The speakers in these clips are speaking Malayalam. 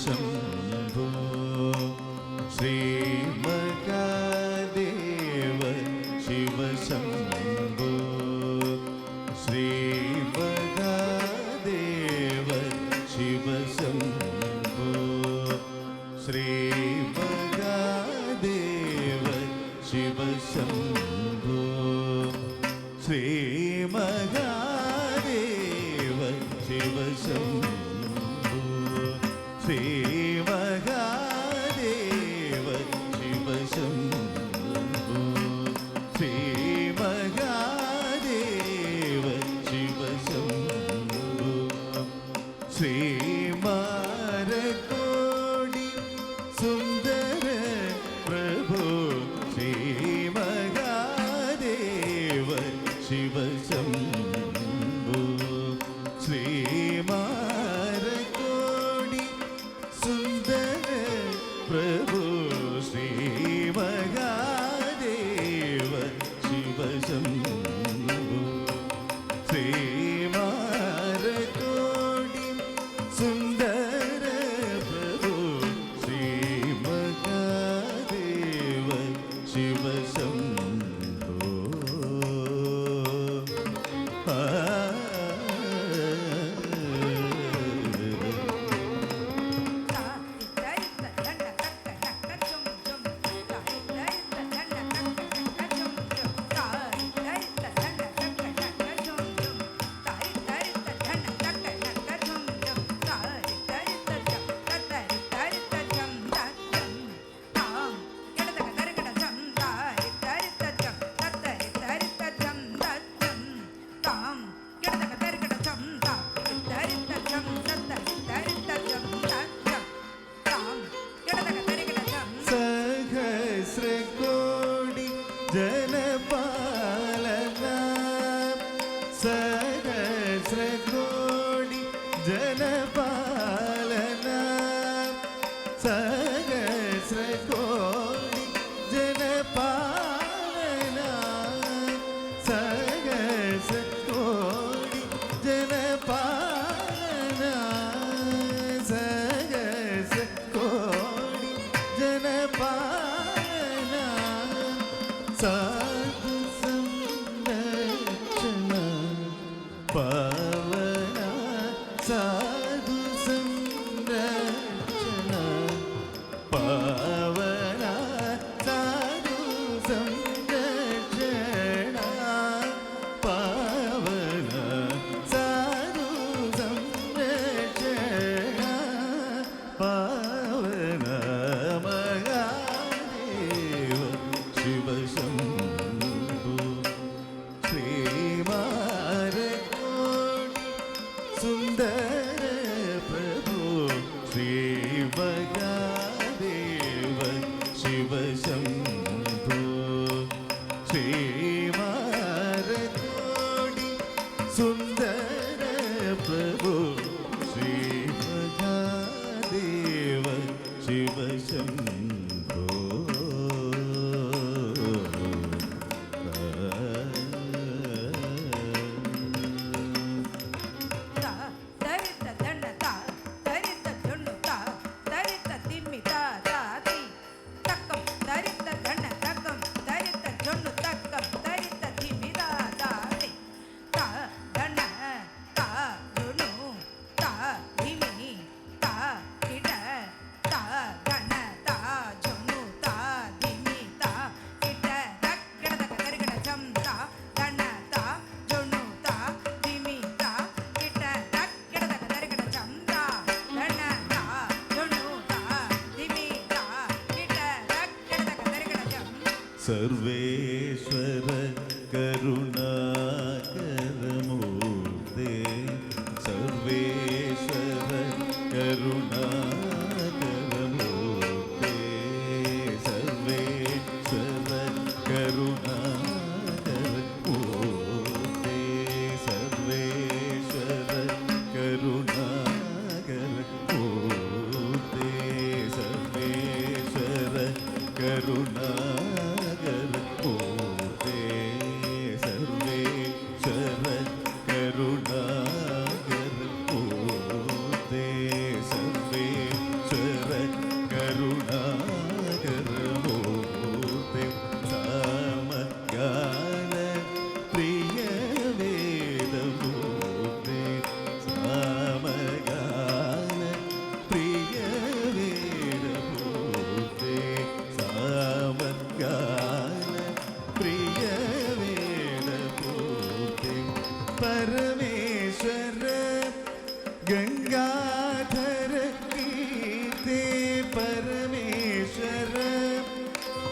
ശിവശംഭോ ശ്രീ മഹാദേവ ശിവശംഭോ ശ്രീ മഹാദേവ ശിവശംഭോ ശ്രീ മഹാദേവ ശിവശംഭോ ശ്രീ മഹാദേവ ശിവശംഭോ ശ്രീ മഹാദേവ ശിവശംഭോ ശ്രീ മഹാദേവ ശിവശംഭോ ശ്രീ മാരകോടി സുന്ദര പ്രഭു ശ്രീ മഹാദേവ ശിവശംഭോ ശ്രീ മാരകോടി സുന്ദര പ്രഭു ശ്രീ മഹാദേവ ശിവശംഭോ ശ്രീ മാരകോടി സുന്ദര പ്രഭു ശ്രീ മഹാദേവ ശിവശംഭോ സഹസ്രകോടി ജനപാലന സഹസ്രകോടി ജനപാലന സഹസ്രകോടി ജനപാലന സഹസ്രകോടി ജനപാലന സഹസ്രകോടി ജനപാലന സാധു സംരക്ഷണ പാവന സാധു സംരക്ഷണ പാവന സാധു സംരക്ഷണ പാവന സാധു സംരക്ഷണ പാവന മഹാദേവ ശിവശംഭോ ശ്രീ മാരകോടി സുന്ദര പ്രഭു ശ്രീ മഹാദേവ ശിവശംഭോ ശ്രീ മാരകോടി സുന്ദര പ്രഭു ശ്രീ മഹാദേവ ശിവശംഭോ സർവേശ്വര കരുണാകരമൂർത്തേ സർവേശ്വര കരുണാകരമൂർത്തേ സർവേശ്വര കരുണാകരമൂർത്തേ സർവേശ്വര കരുണാകരമൂർത്തേ സർവേശ്വര കരുണാകരമൂർത്തേ സർവേ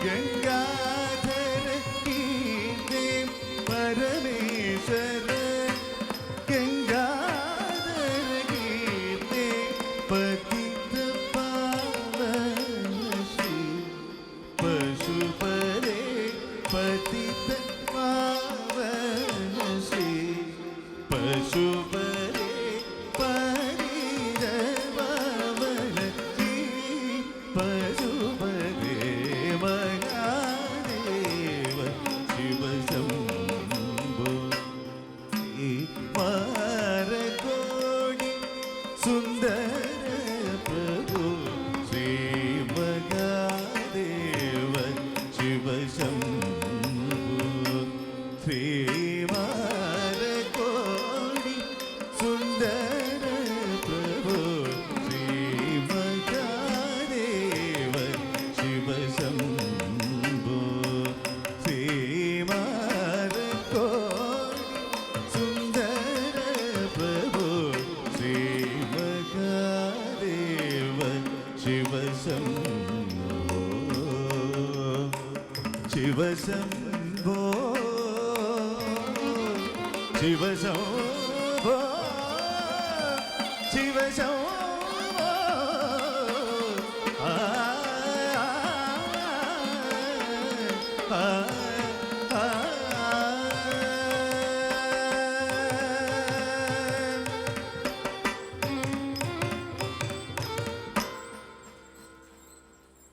ഗംഗാധര കീർത്തി പരമേശ്വര ഗംഗാധര കീർത്തി പതിത പാവന ശ്രീ പശുപതേ പതിത പാവന ശ്രീ പശുപതേ പതിത പാവന ശ്രീ പശുപതേ മഹാദേവ ശിവശംഭോ മാരകോടി സുന്ദര പ്രഭു ശ്രീ മഹാദേവ ശിവശംഭോ ശ്രീ മാരകോടി സുന്ദര പ്രഭു ശ്രീ മഹാദേവ ശിവശംഭോ ശ്രീ മാരകോടി സുന്ദര പ്രഭു ശ്രീ മഹാദേവ ശിവശംഭോ ശിവശംഭോ ശിവശംഭോ ശിവശംഭോ